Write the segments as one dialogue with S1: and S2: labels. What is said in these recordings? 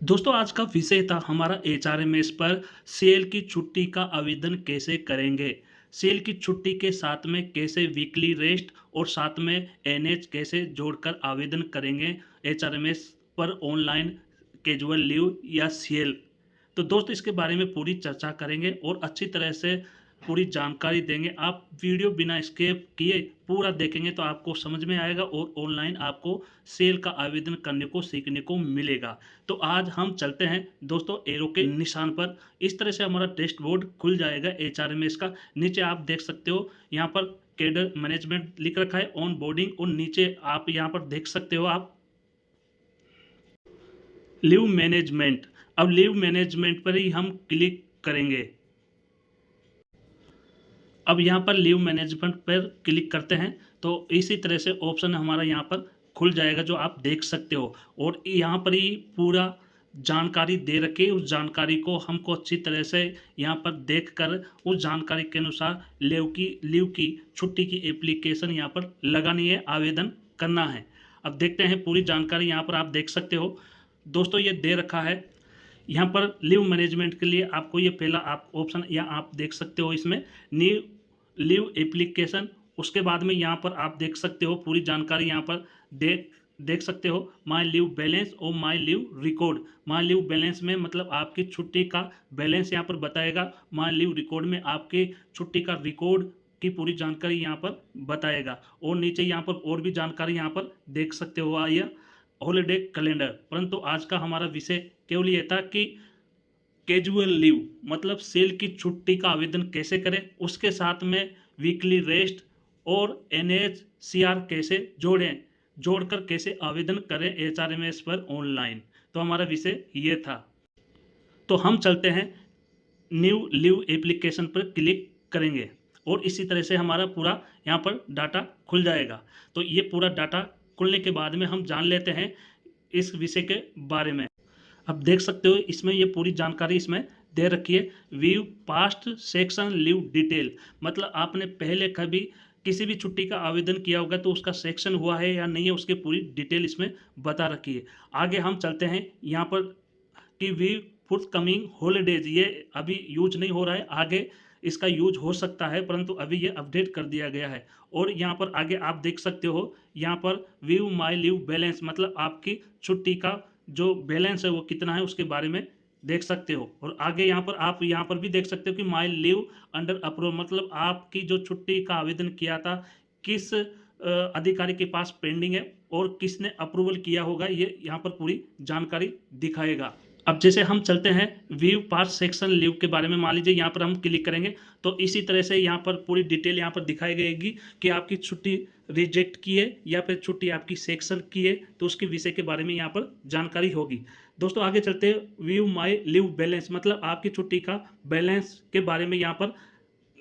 S1: दोस्तों आज का विषय था हमारा एचआरएमएस पर सेल की छुट्टी का आवेदन कैसे करेंगे। सेल की छुट्टी के साथ में कैसे वीकली रेस्ट और साथ में एनएच कैसे जोड़कर आवेदन करेंगे एचआरएमएस पर ऑनलाइन कैजुअल लीव या सेल। तो दोस्त इसके बारे में पूरी चर्चा करेंगे और अच्छी तरह से पूरी जानकारी देंगे। आप वीडियो बिना स्किप किए पूरा देखेंगे तो आपको समझ में आएगा और ऑनलाइन आपको सेल का आवेदन करने को सीखने को मिलेगा। तो आज हम चलते हैं दोस्तों एरो के निशान पर। इस तरह से हमारा डैशबोर्ड खुल जाएगा एचआरएमएस का। नीचे आप देख सकते हो यहाँ पर कैडर मैनेजमेंट लिख रखा है, ऑन बोर्डिंग, और नीचे आप यहाँ पर देख सकते हो आप लीव मैनेजमेंट। अब लीव मैनेजमेंट पर ही हम क्लिक करेंगे। अब यहाँ पर लीव मैनेजमेंट पर क्लिक करते हैं तो इसी तरह से ऑप्शन हमारा यहाँ पर खुल जाएगा जो आप देख सकते हो, और यहाँ पर ही पूरा जानकारी दे रखी है। उस जानकारी को हमको अच्छी तरह से यहाँ पर देखकर उस जानकारी के अनुसार लीव की छुट्टी की एप्लीकेशन यहाँ पर लगानी है, आवेदन करना है। अब देखते हैं पूरी जानकारी यहाँ पर आप देख सकते हो दोस्तों, ये दे रखा है यहाँ पर लीव मैनेजमेंट के लिए। आपको ये पहला आप ऑप्शन या आप देख सकते हो इसमें न्यू लीव एप्लीकेशन। उसके बाद में यहाँ पर आप देख सकते हो पूरी जानकारी यहाँ पर देख सकते हो माई लीव बैलेंस और माई लीव रिकॉर्ड। माई लीव बैलेंस में मतलब आपकी छुट्टी का बैलेंस यहाँ पर बताएगा, माई लीव रिकॉर्ड में आपकी छुट्टी का रिकॉर्ड की पूरी जानकारी यहाँ पर बताएगा। और नीचे यहाँ पर और भी जानकारी यहाँ पर देख सकते हो आइए हॉलीडे कैलेंडर। परंतु आज का हमारा विषय केवल ये था कि कैजुअल लीव मतलब सेल की छुट्टी का आवेदन कैसे करें, उसके साथ में वीकली रेस्ट और एनएचसीआर कैसे जोड़कर कैसे आवेदन करें एचआरएमएस पर ऑनलाइन। तो हमारा विषय ये था। तो हम चलते हैं न्यू लीव एप्लीकेशन पर क्लिक करेंगे और इसी तरह से हमारा पूरा यहाँ पर डाटा खुल जाएगा। तो ये पूरा डाटा खुलने के बाद में हम जान लेते हैं इस विषय के बारे में। अब देख सकते हो इसमें ये पूरी जानकारी इसमें दे रखी है। View past section leave detail, मतलब आपने पहले कभी किसी भी छुट्टी का आवेदन किया होगा तो उसका सेक्शन हुआ है या नहीं है, उसकी पूरी डिटेल इसमें बता रखी है। आगे हम चलते हैं यहाँ पर कि व्यू फॉर कमिंग हॉलीडेज, ये अभी यूज नहीं हो रहा है, आगे इसका यूज हो सकता है, परंतु अभी ये अपडेट कर दिया गया है। और यहाँ पर आगे आप देख सकते हो यहाँ पर व्यू माई लीव बैलेंस, मतलब आपकी छुट्टी का जो बैलेंस है वो कितना है उसके बारे में देख सकते हो। और आगे यहाँ पर आप यहाँ पर भी देख सकते हो कि माई लीव अंडर अप्रूवल, मतलब आपकी जो छुट्टी का आवेदन किया था किस अधिकारी के पास पेंडिंग है और किसने अप्रूवल किया होगा, ये यहाँ पर पूरी जानकारी दिखाएगा। अब जैसे हम चलते हैं व्यू पास सेक्शन लीव के बारे में, मान लीजिए यहाँ पर हम क्लिक करेंगे तो इसी तरह से यहाँ पर पूरी डिटेल यहाँ पर दिखाई गएगी कि आपकी छुट्टी रिजेक्ट की है या फिर छुट्टी आपकी सेक्शन की है, तो उसके विषय के बारे में यहाँ पर जानकारी होगी। दोस्तों आगे चलते हैं व्यू माई लीव बैलेंस, मतलब आपकी छुट्टी का बैलेंस के बारे में यहाँ पर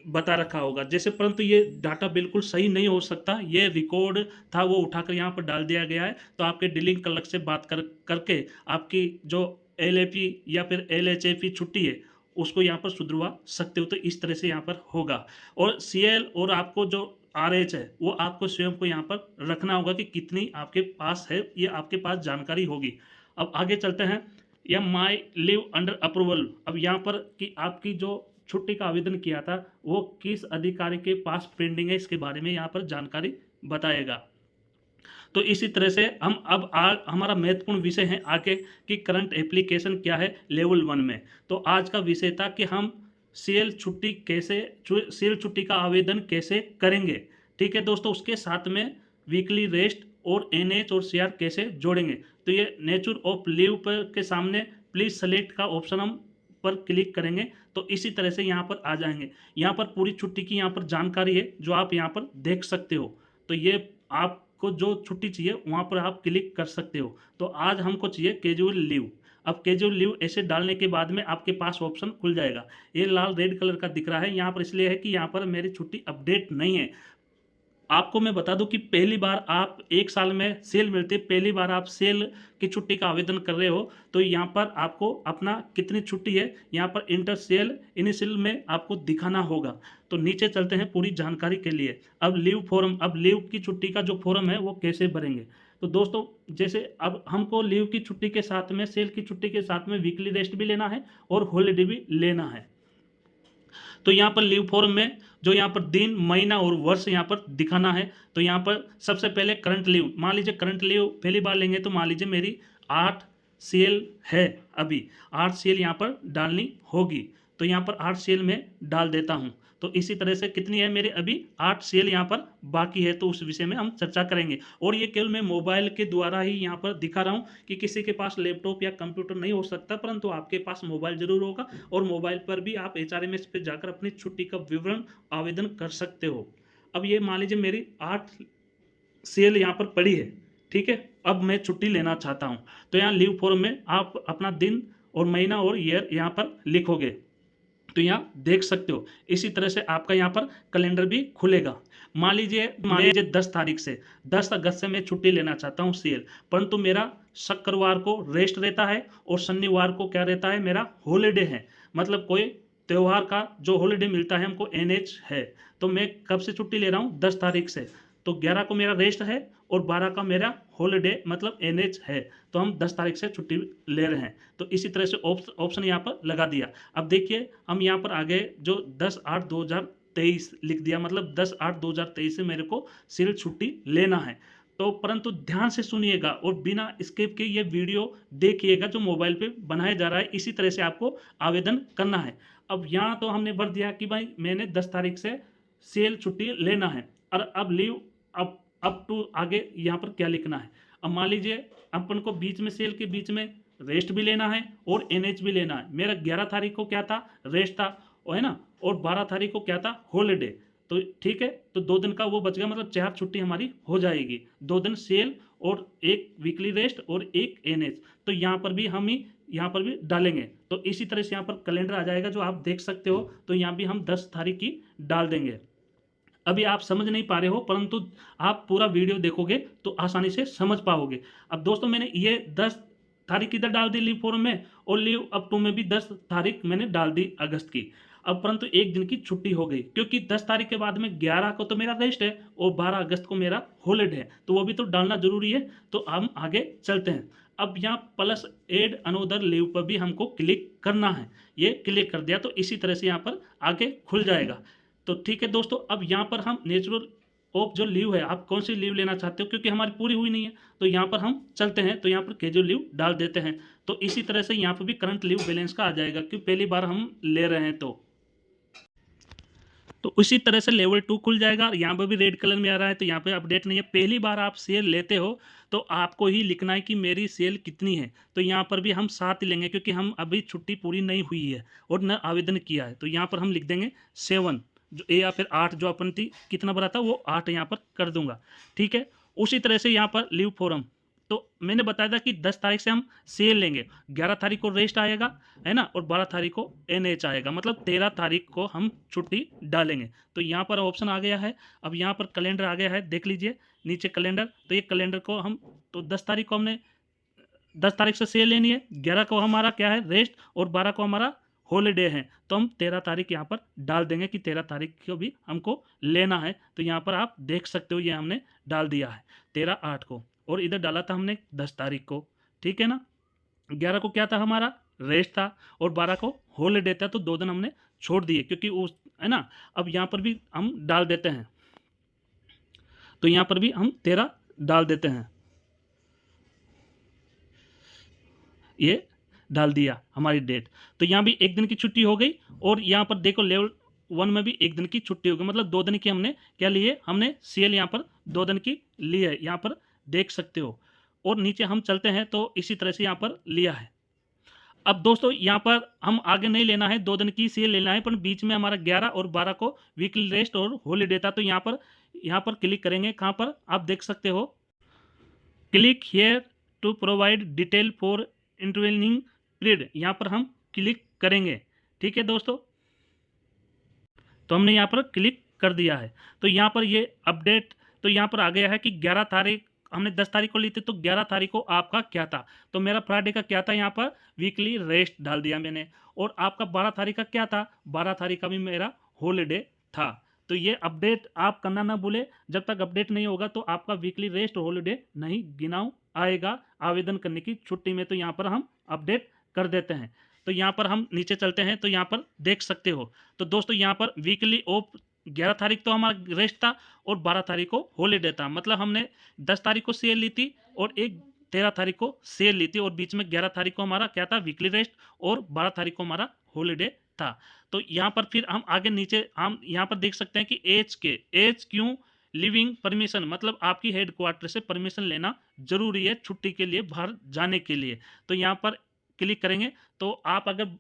S1: बता रखा होगा जैसे, परंतु ये डाटा बिल्कुल सही नहीं हो सकता, ये रिकॉर्ड था वो उठाकर यहाँ पर डाल दिया गया है। तो आपके डीलिंग क्लर्क से बात करके आपकी जो एलएपी या फिर एलएचएपी छुट्टी है उसको यहाँ पर सुधरवा सकते हो। तो इस तरह से यहाँ पर होगा। और सीएल और आपको जो आरएच है वो आपको स्वयं को यहाँ पर रखना होगा कि कितनी आपके पास है, ये आपके पास जानकारी होगी। अब आगे चलते हैं या माई लीव अंडर अप्रूवल। अब यहाँ पर कि आपकी जो छुट्टी का आवेदन किया था वो किस अधिकारी के पास पेंडिंग है, इसके बारे में यहाँ पर जानकारी बताएगा। तो इसी तरह से हम अब हमारा महत्वपूर्ण विषय है आगे कि करंट एप्लीकेशन क्या है लेवल 1 में। तो आज का विषय था कि हम सेल छुट्टी का आवेदन कैसे करेंगे। ठीक है दोस्तों, उसके साथ में वीकली रेस्ट और एनएच और सीआर कैसे जोड़ेंगे। तो ये नेचर ऑफ लीव पर के सामने प्लीज सेलेक्ट का ऑप्शन हम पर क्लिक करेंगे तो इसी तरह से यहाँ पर आ जाएंगे। यहाँ पर पूरी छुट्टी की यहाँ पर जानकारी है जो आप यहाँ पर देख सकते हो। तो ये आपको जो छुट्टी चाहिए वहाँ पर आप क्लिक कर सकते हो। तो आज हमको चाहिए कैजुअल लीव। अब कैजुअल लीव ऐसे डालने के बाद में आपके पास ऑप्शन खुल जाएगा। ये लाल रेड कलर का दिख रहा है यहाँ पर, इसलिए है कि यहाँ पर मेरी छुट्टी अपडेट नहीं है। आपको मैं बता दूं कि पहली बार आप 1 साल में सेल मिलती है, पहली बार आप सेल की छुट्टी का आवेदन कर रहे हो तो यहाँ पर आपको अपना कितनी छुट्टी है यहाँ पर इंटर सेल इनिशियल में आपको दिखाना होगा। तो नीचे चलते हैं पूरी जानकारी के लिए। अब लीव फॉर्म, अब लीव की छुट्टी का जो फॉर्म है वो कैसे भरेंगे। तो दोस्तों जैसे अब हमको लीव की छुट्टी के साथ में, सेल की छुट्टी के साथ में वीकली रेस्ट भी लेना है और हॉलीडे भी लेना है। तो यहाँ पर लीव फॉर्म में जो यहाँ पर दिन, महीना और वर्ष यहाँ पर दिखाना है। तो यहाँ पर सबसे पहले करंट लीव, मान लीजिए करंट लीव पहली बार लेंगे तो मान लीजिए मेरी 8 सेल है, अभी 8 सेल यहाँ पर डालनी होगी। तो यहाँ पर 8 सेल में डाल देता हूँ। तो इसी तरह से कितनी है मेरे अभी 8 सेल यहाँ पर बाकी है, तो उस विषय में हम चर्चा करेंगे। और ये केवल मैं मोबाइल के द्वारा ही यहाँ पर दिखा रहा हूँ कि किसी के पास लैपटॉप या कंप्यूटर नहीं हो सकता, परंतु आपके पास मोबाइल जरूर होगा और मोबाइल पर भी आप HRMS पे जाकर अपनी छुट्टी का विवरण आवेदन कर सकते हो। अब ये मान लीजिए मेरी 8 सेल यहाँ पर पड़ी है, ठीक है। अब मैं छुट्टी लेना चाहता हूँ, तो यहाँ लीव फॉर्म में आप अपना दिन और महीना और ईयर यहाँ पर लिखोगे, तो यहाँ देख सकते हो। इसी तरह से आपका यहाँ पर कैलेंडर भी खुलेगा। मान लीजिए 10 तारीख से 10 अगस्त से मैं छुट्टी लेना चाहता हूँ सेल, परंतु मेरा शुक्रवार को रेस्ट रहता है और शनिवार को क्या रहता है, मेरा हॉलीडे है, मतलब कोई त्यौहार का जो हॉलीडे मिलता है हमको NH है। तो मैं कब से छुट्टी ले रहा हूँ, 10 तारीख से। तो 11 को मेरा रेस्ट है और 12 का मेरा हॉलीडे मतलब NH है, तो हम 10 तारीख से छुट्टी ले रहे हैं। तो इसी तरह से ऑप्शन यहाँ पर लगा दिया। अब देखिए हम यहाँ पर आगे जो 10/8/2023 लिख दिया, मतलब 10/8/2023 से मेरे को सेल छुट्टी लेना है। तो परंतु ध्यान से सुनिएगा और बिना स्किप के ये वीडियो देखिएगा जो मोबाइल पे बनाया जा रहा है, इसी तरह से आपको आवेदन करना है। अब यहाँ तो हमने भर दिया कि भाई मैंने 10 तारीख से सेल छुट्टी लेना है, और अब लीव अब टू आगे यहाँ पर क्या लिखना है। अब मान लीजिए अपन को बीच में सेल के बीच में रेस्ट भी लेना है और NH भी लेना है। मेरा 11 तारीख को क्या था, रेस्ट था, है ना, और 12 तारीख को क्या था, हॉलीडे। तो ठीक है, तो 2 दिन का वो बच गया, मतलब 4 छुट्टी हमारी हो जाएगी, 2 दिन सेल और 1 वीकली रेस्ट और 1 NH। तो यहाँ पर भी हम ही यहाँ पर भी डालेंगे। तो इसी तरह से यहाँ पर कैलेंडर आ जाएगा जो आप देख सकते हो। तो यहाँ भी हम 10 तारीख की डाल देंगे। अभी आप समझ नहीं पा रहे हो, परंतु आप पूरा वीडियो देखोगे तो आसानी से समझ पाओगे। अब दोस्तों मैंने ये 10 तारीख इधर डाल दी लीव फॉर्म में, और लीव अप टू में भी 10 तारीख मैंने डाल दी अगस्त की। अब परंतु एक दिन की छुट्टी हो गई, क्योंकि 10 तारीख के बाद में 11 को तो मेरा रेस्ट है और 12 अगस्त को मेरा हॉलीडे है, तो वो भी तो डालना जरूरी है। तो हम आगे चलते हैं। अब यहाँ प्लस एड अनोदर लीव पर भी हमको क्लिक करना है। ये क्लिक कर दिया तो इसी तरह से यहाँ पर आगे खुल जाएगा। तो ठीक है दोस्तों, अब यहाँ पर हम नेचुरल ऑफ जो लीव है, आप कौन सी लीव लेना चाहते हो, क्योंकि हमारी पूरी हुई नहीं है, तो यहाँ पर हम चलते हैं। तो यहाँ पर कैजुअल लीव डाल देते हैं। तो इसी तरह से यहाँ पर भी करंट लीव बैलेंस का आ जाएगा, क्योंकि पहली बार हम ले रहे हैं। तो उसी तरह से लेवल 2 खुल जाएगा। यहाँ पर भी रेड कलर में आ रहा है, तो यहाँ पे अपडेट नहीं है। पहली बार आप सेल लेते हो तो आपको ही लिखना है कि मेरी सेल कितनी है। तो यहाँ पर भी हम 7 लेंगे, क्योंकि हम अभी छुट्टी पूरी नहीं हुई है और न आवेदन किया है। तो यहाँ पर हम लिख देंगे 7 जो या फिर 8 जो अपन थी कितना भरा था वो 8 यहाँ पर कर दूंगा, ठीक है। उसी तरह से यहाँ पर लीव फॉर्म, तो मैंने बताया था कि 10 तारीख से हम सेल लेंगे, 11 तारीख को रेस्ट आएगा, है ना, और 12 तारीख को NH आएगा, मतलब 13 तारीख को हम छुट्टी डालेंगे। तो यहाँ पर ऑप्शन आ गया है। अब यहाँ पर कैलेंडर आ गया है, देख लीजिए नीचे कैलेंडर। तो ये कैलेंडर को हम, तो 10 तारीख को हमने 10 तारीख से सेल लेनी है, 11 को हमारा क्या है रेस्ट, और 12 को हमारा हॉलीडे है। तो हम 13 तारीख यहाँ पर डाल देंगे कि 13 तारीख को भी हमको लेना है। तो यहाँ पर आप देख सकते हो ये हमने डाल दिया है 13/8 को, और इधर डाला था हमने 10 तारीख को, ठीक है ना। 11 को क्या था, हमारा रेस्ट था, और 12 को हॉलीडे था, तो 2 दिन हमने छोड़ दिए, क्योंकि उस, है ना। अब यहाँ पर भी हम डाल देते हैं, तो यहाँ पर भी हम 13 डाल देते हैं, ये डाल दिया हमारी डेट। तो यहाँ भी 1 दिन की छुट्टी हो गई, और यहाँ पर देखो लेवल 1 में भी 1 दिन की छुट्टी हो गई, मतलब 2 दिन की हमने क्या लिए, हमने सेल यहाँ पर 2 दिन की ली है, यहाँ पर देख सकते हो। और नीचे हम चलते हैं तो इसी तरह से यहाँ पर लिया है। अब दोस्तों यहाँ पर हम आगे नहीं लेना है, 2 दिन की सेल लेना है, पर बीच में हमारा 11 और 12 को वीकली रेस्ट और हॉलीडे था। तो यहाँ पर क्लिक करेंगे, कहाँ पर आप देख सकते हो, click here to provide detail for intervening period, यहाँ पर हम क्लिक करेंगे, ठीक है दोस्तों। तो हमने यहाँ पर क्लिक कर दिया है। तो यहाँ पर ये अपडेट, तो यहाँ पर आ गया है कि 11 तारीख, हमने 10 तारीख को ली थी, तो 11 तारीख को आपका क्या था, तो मेरा फ्राइडे का क्या था, यहाँ पर वीकली रेस्ट डाल दिया मैंने। और आपका 12 तारीख का क्या था, 12 तारीख का भी मेरा हॉलीडे था। तो ये अपडेट आप करना ना भूले। जब तक अपडेट नहीं होगा तो आपका वीकली रेस्ट हॉलिडे नहीं गिनाव आएगा आवेदन करने की छुट्टी में। तो यहाँ पर हम अपडेट कर देते हैं। तो यहाँ पर हम नीचे चलते हैं तो यहाँ पर देख सकते हो। तो दोस्तों यहाँ पर वीकली ऑफ 11 तारीख तो हमारा रेस्ट था और 12 तारीख को हॉलीडे था। मतलब हमने 10 तारीख को सेल ली थी और एक 13 तारीख को सेल ली थी, और बीच में 11 तारीख को हमारा क्या था, वीकली रेस्ट, और 12 तारीख को हमारा हॉलीडे था। तो यहाँ पर फिर हम आगे नीचे हम यहाँ पर देख सकते हैं कि एच क्यों लिविंग परमिशन, मतलब आपकी हेड क्वार्टर से परमिशन लेना जरूरी है छुट्टी के लिए बाहर जाने के लिए। तो यहाँ पर क्लिक करेंगे तो आप अगर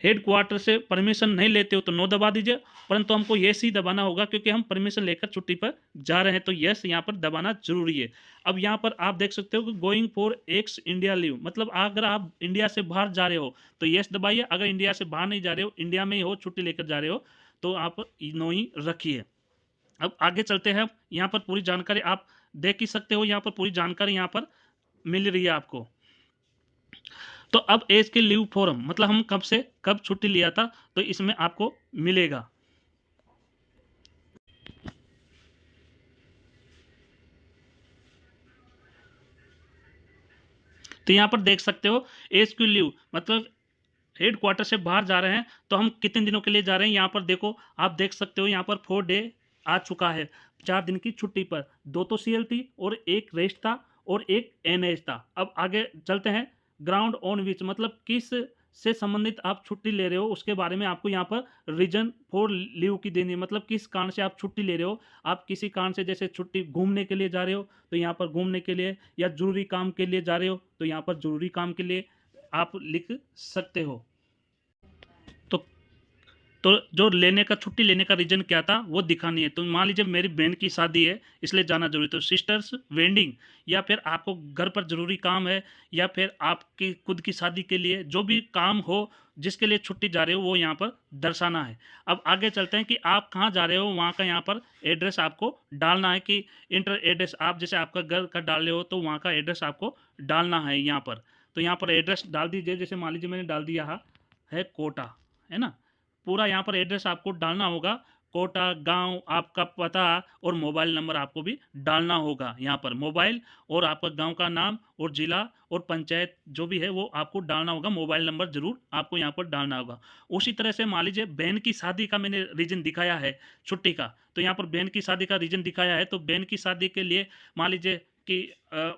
S1: हेड क्वार्टर से परमिशन नहीं लेते हो तो नो दबा दीजिए, परंतु हमको येस ही दबाना होगा क्योंकि हम परमिशन लेकर छुट्टी पर जा रहे हैं। तो येस यहाँ पर दबाना जरूरी है। अब यहाँ पर आप देख सकते हो कि going for x India leave, मतलब अगर आप इंडिया से बाहर जा रहे हो तो येस दबाइए। अगर इंडिया से बाहर नहीं जा रहे हो, इंडिया में ही हो, छुट्टी लेकर जा रहे हो, तो आप नो ही रखिए। अब आगे चलते हैं। यहाँ पर पूरी जानकारी आप देख ही सकते हो, यहाँ पर पूरी जानकारी यहाँ पर मिल रही है आपको। तो अब एज के लीव फॉर्म, मतलब हम कब से कब छुट्टी लिया था, तो इसमें आपको मिलेगा। तो यहाँ पर देख सकते हो एज क्यू लीव, मतलब हेड क्वार्टर से बाहर जा रहे हैं तो हम कितने दिनों के लिए जा रहे हैं। यहाँ पर देखो, आप देख सकते हो यहाँ पर 4 डे आ चुका है 4 दिन की छुट्टी पर। 2 तो सीएल थी और एक रेस्ट था और एक एनएच था। अब आगे चलते हैं। ग्राउंड ऑन विच, मतलब किस से संबंधित आप छुट्टी ले रहे हो उसके बारे में आपको यहाँ पर रीजन फॉर लीव की देनी है, मतलब किस कारण से आप छुट्टी ले रहे हो। आप किसी कारण से जैसे छुट्टी घूमने के लिए जा रहे हो तो यहाँ पर घूमने के लिए, या जरूरी काम के लिए जा रहे हो तो यहाँ पर जरूरी काम के लिए आप लिख सकते हो। तो तो जो लेने का छुट्टी लेने का रीजन क्या था वो दिखानी है। तो मान लीजिए मेरी बहन की शादी है इसलिए जाना जरूरी, तो सिस्टर्स वेडिंग, या फिर आपको घर पर जरूरी काम है, या फिर आपकी खुद की शादी के लिए जो भी काम हो जिसके लिए छुट्टी जा रहे हो वो यहाँ पर दर्शाना है। अब आगे चलते हैं कि आप कहाँ जा रहे हो, वहाँ का यहाँ पर एड्रेस आपको डालना है। कि इंटर एड्रेस, आप जैसे आपका घर का डाल रहे हो तो वहाँ का एड्रेस आपको डालना है यहाँ पर। तो यहाँ पर एड्रेस डाल दीजिए। जैसे मान लीजिए मैंने डाल दिया है कोटा, है ना। पूरा यहाँ पर एड्रेस आपको डालना होगा, कोटा गांव, आपका पता और मोबाइल नंबर आपको भी डालना होगा। यहाँ पर मोबाइल और आपका गांव का नाम और जिला और पंचायत जो भी है वो आपको डालना होगा। मोबाइल नंबर जरूर आपको यहाँ पर डालना होगा। उसी तरह से मान लीजिए बहन की शादी का मैंने रीजन दिखाया है छुट्टी का, तो यहाँ पर बहन की शादी का रीजन दिखाया है। तो बहन की शादी के लिए मान लीजिए कि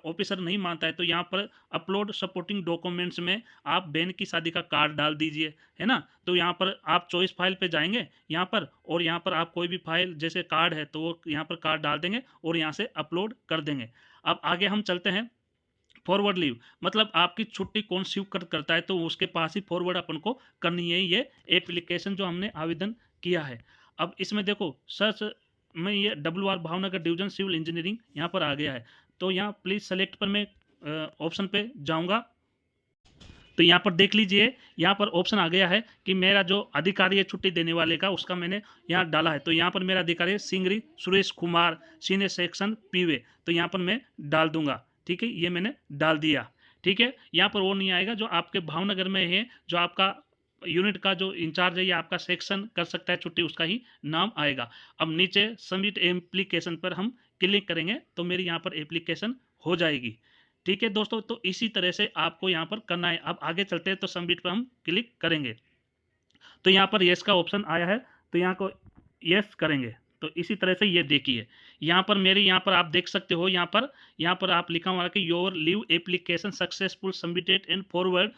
S1: ऑफिसर नहीं मानता है तो यहाँ पर अपलोड सपोर्टिंग डॉक्यूमेंट्स में आप बहन की शादी का कार्ड डाल दीजिए, है ना। तो यहाँ पर आप चॉइस फाइल पे जाएंगे यहाँ पर, और यहाँ पर आप कोई भी फाइल जैसे कार्ड है तो वो यहाँ पर कार्ड डाल देंगे और यहाँ से अपलोड कर देंगे। अब आगे हम चलते हैं। फॉरवर्ड लीव, मतलब आपकी छुट्टी कौन स्वीकृत करता है तो उसके पास ही फॉरवर्ड अपन को करनी है ये एप्लीकेशन जो हमने आवेदन किया है। अब इसमें देखो सर्च में ये WR Bhavnagar division civil engineering यहाँ पर आ गया है। तो यहाँ प्लीज़ सेलेक्ट पर मैं ऑप्शन पे जाऊँगा। तो यहाँ पर देख लीजिए, यहाँ पर ऑप्शन आ गया है कि मेरा जो अधिकारी है छुट्टी देने वाले का उसका मैंने यहाँ डाला है। तो यहाँ पर मेरा अधिकारी है सिंगरी सुरेश कुमार, सीनियर सेक्शन पीवे। तो यहाँ पर मैं डाल दूंगा, ठीक है, ये मैंने डाल दिया। ठीक है, यहाँ पर वो नहीं आएगा जो आपके भावनगर में है, जो आपका यूनिट का जो इंचार्ज है या आपका सेक्शन कर सकता है छुट्टी, उसका ही नाम आएगा। अब नीचे सबमिट एप्लीकेशन पर हम क्लिक करेंगे तो मेरी यहाँ पर एप्लीकेशन हो जाएगी। ठीक है दोस्तों, तो इसी तरह से आपको यहाँ पर करना है। अब आगे चलते हैं तो सबमिट पर हम क्लिक करेंगे तो यहाँ पर येस का ऑप्शन आया है, तो यहाँ को येस करेंगे। तो इसी तरह से ये देखिए यहाँ पर मेरी यहाँ पर आप देख सकते हो, यहाँ पर आप लिखा हुआ कि your leave application successful submitted and forward